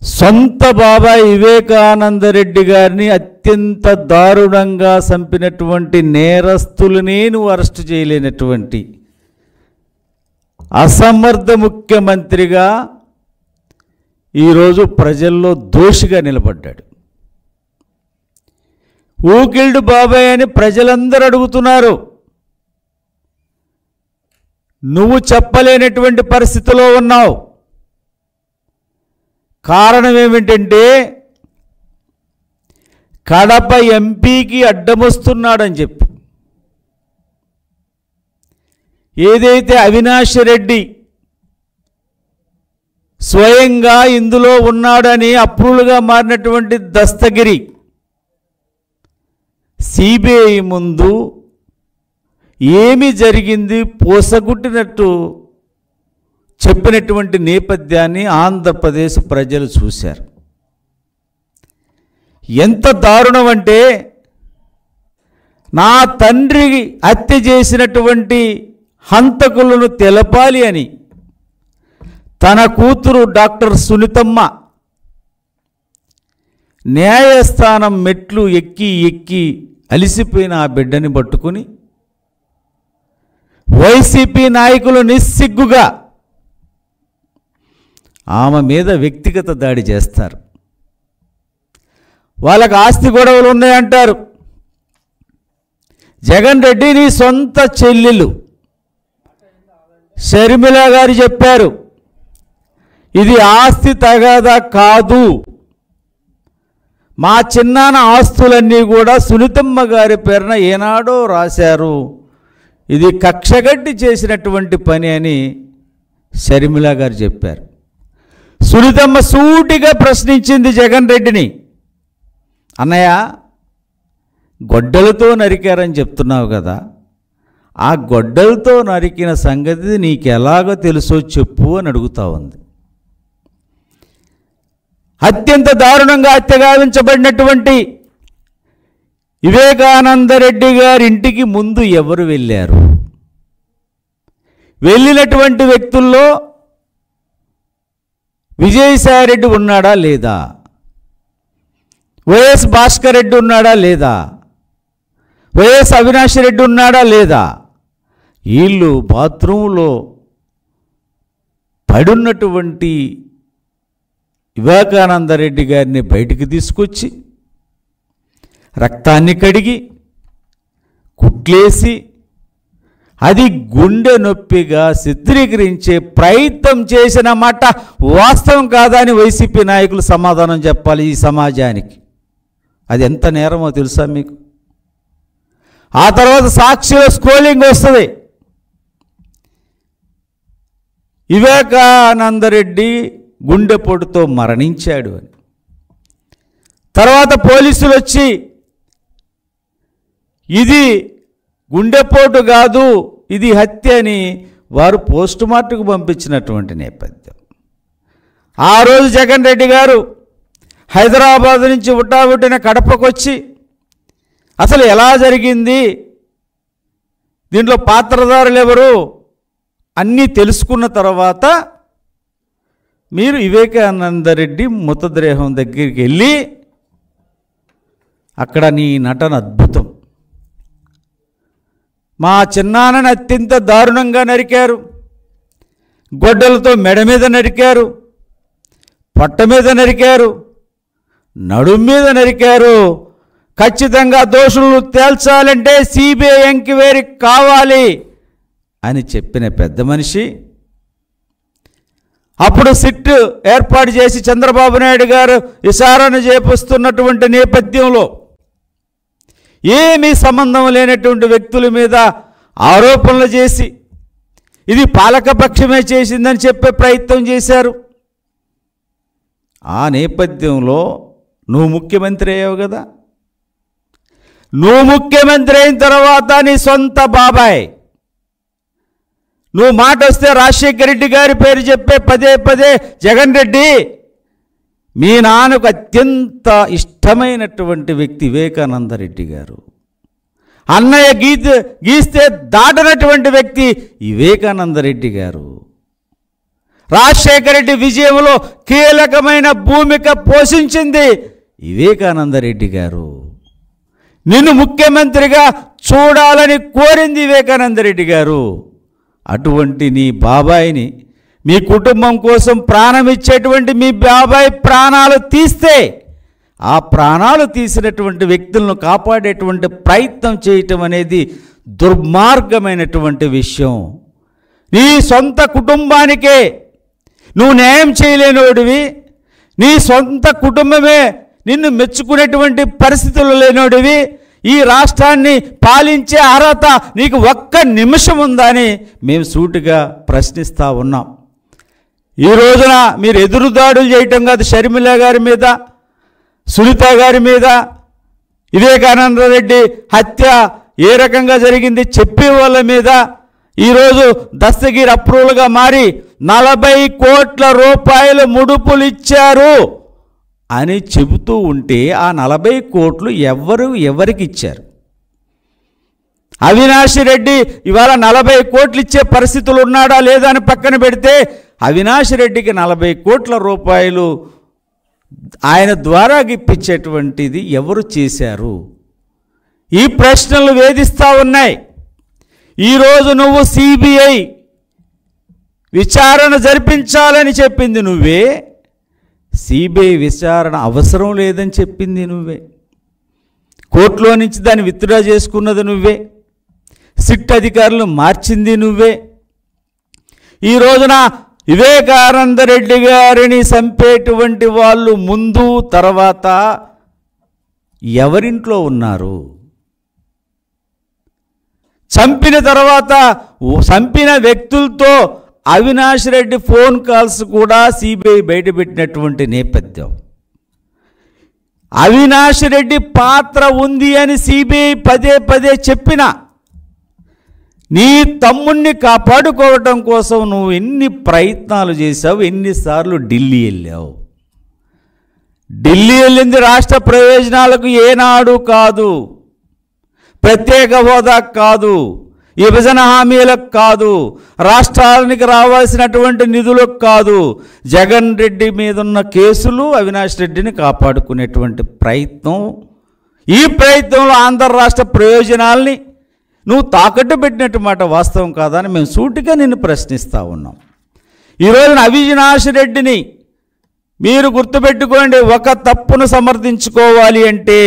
సొంత బాబాయ్ వివేకానంద రెడ్డి గారిని అత్యంత దారుణంగా చంపినటువంటి నేరస్తులనే నువ్వు అరెస్టు చేయలేనటువంటి అసమర్థ ముఖ్యమంత్రిగా ఈరోజు ప్రజల్లో దోషిగా నిలబడ్డాడు. ఊకిల్డ్ బాబాయ్ అని ప్రజలందరూ అడుగుతున్నారు. నువ్వు చెప్పలేనటువంటి పరిస్థితిలో ఉన్నావు. కారణం ఏమిటంటే కడప ఎంపీకి అడ్డమొస్తున్నాడని చెప్పి ఏదైతే అవినాష్ రెడ్డి స్వయంగా ఇందులో ఉన్నాడని అప్రూవ్డ్గా మారినటువంటి దస్తగిరి సిబిఐ ముందు ఏమి జరిగింది పోసగుట్టినట్టు చెప్పినటువంటి నేపథ్యాన్ని ఆంధ్రప్రదేశ్ ప్రజలు చూశారు. ఎంత దారుణం అంటే నా తండ్రి హత్య చేసినటువంటి హంతకులను తెలపాలి అని తన కూతురు డాక్టర్ సునీతమ్మ న్యాయస్థానం మెట్లు ఎక్కి అలిసిపోయిన ఆ బిడ్డని పట్టుకుని వైసీపీ నాయకులు నిస్సిగ్గుగా ఆమె మీద వ్యక్తిగత దాడి చేస్తారు. వాళ్ళకి ఆస్తి గొడవలు ఉన్నాయంటారు. జగన్ రెడ్డి నీ సొంత చెల్లెలు షర్మిల గారు చెప్పారు, ఇది ఆస్తి తగాదా కాదు, మా చిన్నాన్న ఆస్తులన్నీ కూడా సునీతమ్మ గారి పేరున ఏనాడో రాశారు, ఇది కక్షగట్టి చేసినటువంటి పని అని షర్మిల గారు చెప్పారు. సునీతమ్మ సూటిగా ప్రశ్నించింది జగన్ రెడ్డిని, అన్నయ్య గొడ్డలతో నరికారని చెప్తున్నావు కదా, ఆ గొడ్డలతో నరికిన సంగతి నీకు ఎలాగో తెలుసో చెప్పు అని అడుగుతా ఉంది. అత్యంత దారుణంగా హత్యగావించబడినటువంటి వివేకానంద రెడ్డి గారి ఇంటికి ముందు ఎవరు వెళ్ళారు? వెళ్ళినటువంటి వ్యక్తుల్లో విజయసాయిరెడ్డి ఉన్నాడా లేదా? వైఎస్ భాస్కర్ రెడ్డి ఉన్నాడా లేదా? వైఎస్ అవినాష్ రెడ్డి ఉన్నాడా లేదా? వీళ్ళు బాత్రూంలో పడున్నటువంటి వివేకానంద రెడ్డి గారిని బయటికి తీసుకొచ్చి రక్తాన్ని కడిగి కుట్లేసి అది గుండె నొప్పిగా చిత్రీకరించే ప్రయత్నం చేసిన మాట వాస్తవం కాదా అని వైసీపీ నాయకులు సమాధానం చెప్పాలి ఈ సమాజానికి. అది ఎంత నేరమో తెలుసా మీకు? ఆ తర్వాత సాక్షిలో స్క్రోలింగ్ వస్తుంది, వివేకానంద రెడ్డి గుండెపోటుతో మరణించాడు అని. తర్వాత పోలీసులు వచ్చి ఇది గుండెపోటు కాదు, ఇది హత్య అని వారు పోస్టుమార్టంకు పంపించినటువంటి నేపథ్యం. ఆ రోజు జగన్ రెడ్డి గారు హైదరాబాద్ నుంచి ఉట్టాబుట్టిన కడపకు వచ్చి అసలు ఎలా జరిగింది, దీంట్లో పాత్రధారులు ఎవరు అన్నీ తెలుసుకున్న తర్వాత మీరు వివేకానంద రెడ్డి మృతదేహం దగ్గరికి వెళ్ళి అక్కడ నీ నటన అద్భుతం, మా చిన్నాన్నని అత్యంత దారుణంగా నరికారు, గొడ్డలతో మెడ మీద నరికారు, పొట్ట మీద నరికారు, నడుము మీద నరికారు, ఖచ్చితంగా దోషులు తేల్చాలంటే సిబిఐ ఎంక్వైరీ కావాలి అని చెప్పిన పెద్ద మనిషి అప్పుడు సిట్ ఏర్పాటు చేసి చంద్రబాబు నాయుడు గారు విచారణ చేపిస్తున్నటువంటి నేపథ్యంలో ఏమీ సంబంధం లేనటువంటి వ్యక్తుల మీద ఆరోపణలు చేసి ఇది పాలకపక్షమే చేసిందని చెప్పే ప్రయత్నం చేశారు. ఆ నేపథ్యంలో నువ్వు ముఖ్యమంత్రి అయ్యావు కదా, నువ్వు ముఖ్యమంత్రి అయిన తర్వాత నీ సొంత బాబాయ్ నువ్వు మాట వస్తే రాజశేఖర రెడ్డి గారి పేరు చెప్పే పదే జగన్ రెడ్డి మీ నాన్నకు అత్యంత ఇష్టమైనటువంటి వ్యక్తి వివేకానంద రెడ్డి గారు, అన్నయ్య గీస్తే దాటనటువంటి వ్యక్తి వివేకానంద రెడ్డి గారు, రాజశేఖర రెడ్డి విజయంలో కీలకమైన భూమిక పోషించింది వివేకానంద రెడ్డి గారు. నిన్ను ముఖ్యమంత్రిగా చూడాలని కోరింది వివేకానంద రెడ్డి గారు. అటువంటి నీ బాబాయిని, మీ కుటుంబం కోసం ప్రాణం ఇచ్చేటువంటి మీ బాబాయ్ ప్రాణాలు తీస్తే, ఆ ప్రాణాలు తీసినటువంటి వ్యక్తులను కాపాడేటువంటి ప్రయత్నం చేయటం అనేది దుర్మార్గమైనటువంటి విషయం. నీ సొంత కుటుంబానికే నువ్వు న్యాయం చేయలేనోడివి, నీ సొంత కుటుంబమే నిన్ను మెచ్చుకునేటువంటి పరిస్థితులు లేనోడివి, ఈ రాష్ట్రాన్ని పాలించే అర్హత నీకు ఒక్క నిమిషం ఉందా అని మేము సూటిగా ప్రశ్నిస్తూ ఉన్నాం. ఈ రోజున మీరు ఎదురుదాడులు చేయటం కాదు, షర్మిల గారి మీద, సునీత గారి మీద, వివేకానంద రెడ్డి హత్య ఏ రకంగా జరిగింది చెప్పే వాళ్ళ మీద ఈరోజు దస్తగిరి అప్రూవల్గా మారి 40 కోట్ల రూపాయలు ముడుపులు ఇచ్చారు అని చెబుతూ ఉంటే ఆ 40 కోట్లు ఎవరికి ఇచ్చారు? అవినాష్ రెడ్డి ఇవాళ 40 కోట్లు ఇచ్చే పరిస్థితులు ఉన్నాడా లేదా అని పక్కన పెడితే, అవినాష్ రెడ్డికి 40 కోట్ల రూపాయలు ఆయన ద్వారా ఇప్పించేటువంటిది ఎవరు చేశారు? ఈ ప్రశ్నలు వేధిస్తూ ఉన్నాయి. ఈరోజు నువ్వు సిబిఐ విచారణ జరిపించాలని చెప్పింది నువ్వే, సిబిఐ విచారణ అవసరం లేదని చెప్పింది నువ్వే, కోర్టులో నుంచి దాన్ని విత్డ్రా చేసుకున్నది నువ్వే, సిట్ అధికారులు మార్చింది నువ్వే. ఈ రోజున వివేకానంద రెడ్డి గారిని చంపేటువంటి వాళ్ళు ముందు తర్వాత ఎవరింట్లో ఉన్నారు? చంపిన తర్వాత చంపిన వ్యక్తులతో అవినాష్ రెడ్డి ఫోన్ కాల్స్ కూడా సిబిఐ బయటపెట్టినటువంటి నేపథ్యం. అవినాష్ రెడ్డి పాత్ర ఉంది అని సిబిఐ పదే చెప్పినా నీ తమ్ముణ్ణి కాపాడుకోవటం కోసం నువ్వు ఎన్ని ప్రయత్నాలు చేశావు, ఎన్నిసార్లు ఢిల్లీ వెళ్ళావు? ఢిల్లీ వెళ్ళింది రాష్ట్ర ప్రయోజనాలకు ఏనాడు కాదు, ప్రత్యేక హోదా కాదు, విభజన హామీలకు కాదు, రాష్ట్రానికి రావాల్సినటువంటి నిధులకు కాదు. జగన్ రెడ్డి మీద ఉన్న కేసులు అవినాష్ రెడ్డిని కాపాడుకునేటువంటి ప్రయత్నం. ఈ ప్రయత్నంలో ఆంధ్ర రాష్ట్ర ప్రయోజనాల్ని నువ్వు తాకట్టు పెట్టినట్టు మాట వాస్తవం కాదా అని మేము సూటిగా నిన్ను ప్రశ్నిస్తూ ఉన్నాం. ఈరోజున అవినాష్ రెడ్డిని మీరు గుర్తుపెట్టుకోండి, ఒక తప్పును సమర్థించుకోవాలి అంటే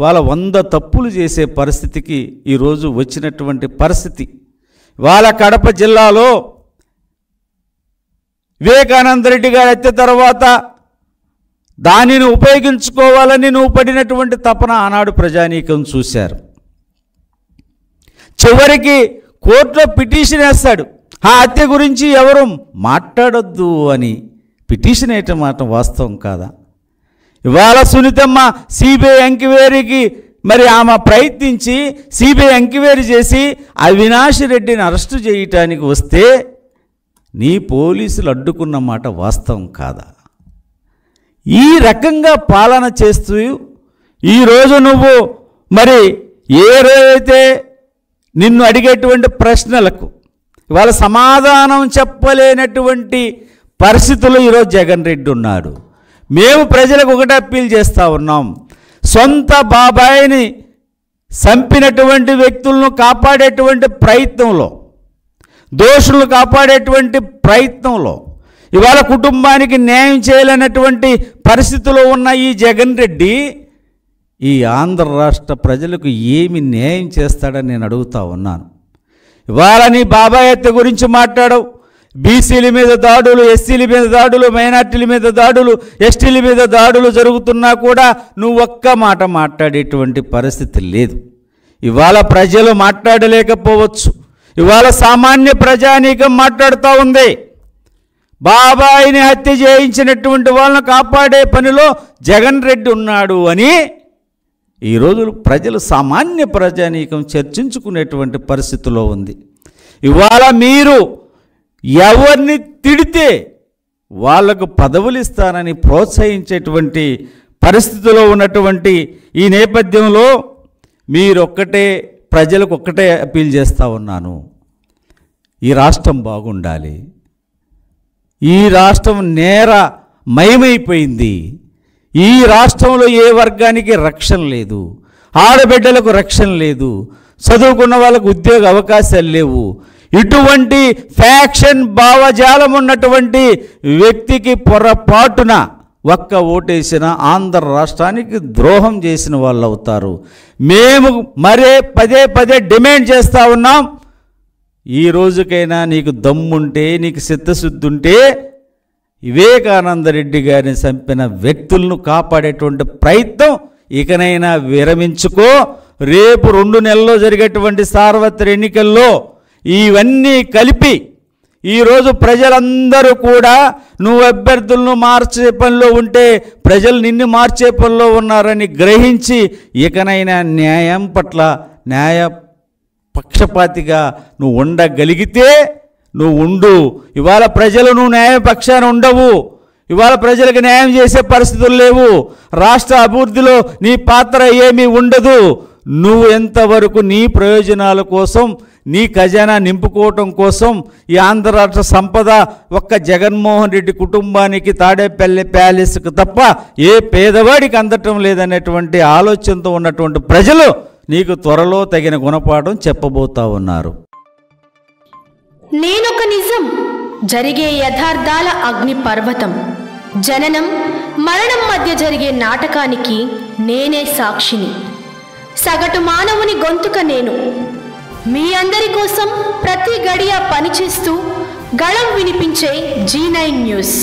వాళ్ళ 100 తప్పులు చేసే పరిస్థితికి ఈరోజు వచ్చినటువంటి పరిస్థితి. వాళ్ళ కడప జిల్లాలో వివేకానంద రెడ్డి గారి హత్య తర్వాత దానిని ఉపయోగించుకోవాలని నువ్వు పడినటువంటి తపన ఆనాడు ప్రజానీకం చూశారు. చివరికి కోర్టులో పిటిషన్ వేస్తాడు, ఆ హత్య గురించి ఎవరు మాట్లాడొద్దు అని పిటిషన్ వేయటం మాట వాస్తవం కాదా? ఇవాళ సునీతమ్మ సిబిఐ ఎంక్వైరీకి మరి ఆమె ప్రయత్నించి సిబిఐ ఎంక్వైరీ చేసి అవినాష్ రెడ్డిని అరెస్టు చేయటానికి వస్తే నీ పోలీసులు అడ్డుకున్న మాట వాస్తవం కాదా? ఈ రకంగా పాలన చేస్తూ ఈరోజు నువ్వు మరి ఏదైతే నిన్ను అడిగేటువంటి ప్రశ్నలకు ఇవాళ సమాధానం చెప్పలేనటువంటి పరిస్థితుల్లో ఈరోజు జగన్ రెడ్డి ఉన్నాడు. మేము ప్రజలకు ఒకటే అప్పీల్ చేస్తూ ఉన్నాం, సొంత బాబాయిని చంపినటువంటి వ్యక్తులను కాపాడేటువంటి ప్రయత్నంలో, దోషులను కాపాడేటువంటి ప్రయత్నంలో ఇవాళ కుటుంబానికి న్యాయం చేయలేనటువంటి పరిస్థితిలో ఉన్న ఈ జగన్ రెడ్డి ఈ ఆంధ్ర రాష్ట్ర ప్రజలకు ఏమి న్యాయం చేస్తాడని నేను అడుగుతూ ఉన్నాను. ఇవాళ నీ బాబాయ్ హత్య గురించి మాట్లాడవు, బీసీల మీద దాడులు, ఎస్సీల మీద దాడులు, మైనార్టీల మీద దాడులు, ఎస్టీల మీద దాడులు జరుగుతున్నా కూడా నువ్వు ఒక్క మాట మాట్లాడేటువంటి పరిస్థితి లేదు. ఇవాళ ప్రజలు మాట్లాడలేకపోవచ్చు, ఇవాళ సామాన్య ప్రజానీకం మాట్లాడుతూ ఉంది. బాబాయిని హత్య చేయించినటువంటి వాళ్ళను కాపాడే పనిలో జగన్ రెడ్డి ఉన్నాడు అని ఈరోజు ప్రజలు సామాన్య ప్రజానీకం చర్చించుకునేటువంటి పరిస్థితిలో ఉంది. ఇవాళ మీరు ఎవరిని తిడితే వాళ్లకు పదవులు ఇస్తానని ప్రోత్సహించేటువంటి పరిస్థితిలో ఉన్నటువంటి ఈ నేపథ్యంలో మీరొక్కటే ప్రజలకు ఒక్కటే అప్పీల్ చేస్తూ ఉన్నాను, ఈ రాష్ట్రం బాగుండాలి, ఈ రాష్ట్రం నేరమయమైపోయింది. ఈ రాష్ట్రంలో ఏ వర్గానికి రక్షణ లేదు, ఆడబిడ్డలకు రక్షణ లేదు, చదువుకున్న వాళ్ళకు ఉద్యోగ అవకాశాలు లేవు. ఇటువంటి ఫ్యాక్షన్ భావజాలం ఉన్నటువంటి వ్యక్తికి పొరపాటున ఒక్క ఓటేసిన ఆంధ్ర రాష్ట్రానికి ద్రోహం చేసిన వాళ్ళు అవుతారు. మేము పదే పదే డిమాండ్ చేస్తూ ఉన్నాం, ఈ రోజుకైనా నీకు దమ్ముంటే, నీకు చిత్తశుద్ధి ఉంటే వివేకానంద రెడ్డి గారిని చంపిన వ్యక్తులను కాపాడేటువంటి ప్రయత్నం ఇకనైనా విరమించుకో. రేపు 2 నెలల్లో జరిగేటువంటి సార్వత్రిక ఎన్నికల్లో ఇవన్నీ కలిపి ఈరోజు ప్రజలందరూ కూడా నువ్వు అభ్యర్థులను మార్చే పనిలో ఉంటే ప్రజలు నిన్ను మార్చే పనిలో ఉన్నారని గ్రహించి ఇకనైనా న్యాయం పట్ల న్యాయ పక్షపాతిగా నువ్వు ఉండగలిగితే నువ్వు ఉండు. ఇవాళ ప్రజలు నువ్వు న్యాయపక్షాన ఉండవు. ఇవాళ ప్రజలకు న్యాయం చేసే పరిస్థితులు లేవు. రాష్ట్ర అభివృద్ధిలో నీ పాత్ర ఏమీ ఉండదు. నువ్వు ఎంతవరకు నీ ప్రయోజనాల కోసం, నీ ఖజానా నింపుకోవటం కోసం ఈ ఆంధ్ర రాష్ట్ర సంపద ఒక్క జగన్మోహన్ రెడ్డి కుటుంబానికి తాడేపల్లి ప్యాలెస్కు తప్ప ఏ పేదవాడికి అందటం లేదనేటువంటి ఆలోచనతో ఉన్నటువంటి ప్రజలు నీకు త్వరలో తగిన గుణపాఠం చెప్పబోతా ఉన్నారు. నేనొక నిజం, జరిగే యథార్థాల అగ్ని పర్వతం, జననం మరణం మధ్య జరిగే నాటకానికి నేనే సాక్షిని. సగటు మానవుని గొంతుక నేను. మీ అందరి కోసం ప్రతి గడియ పనిచేస్తూ గళం వినిపించే G9 న్యూస్.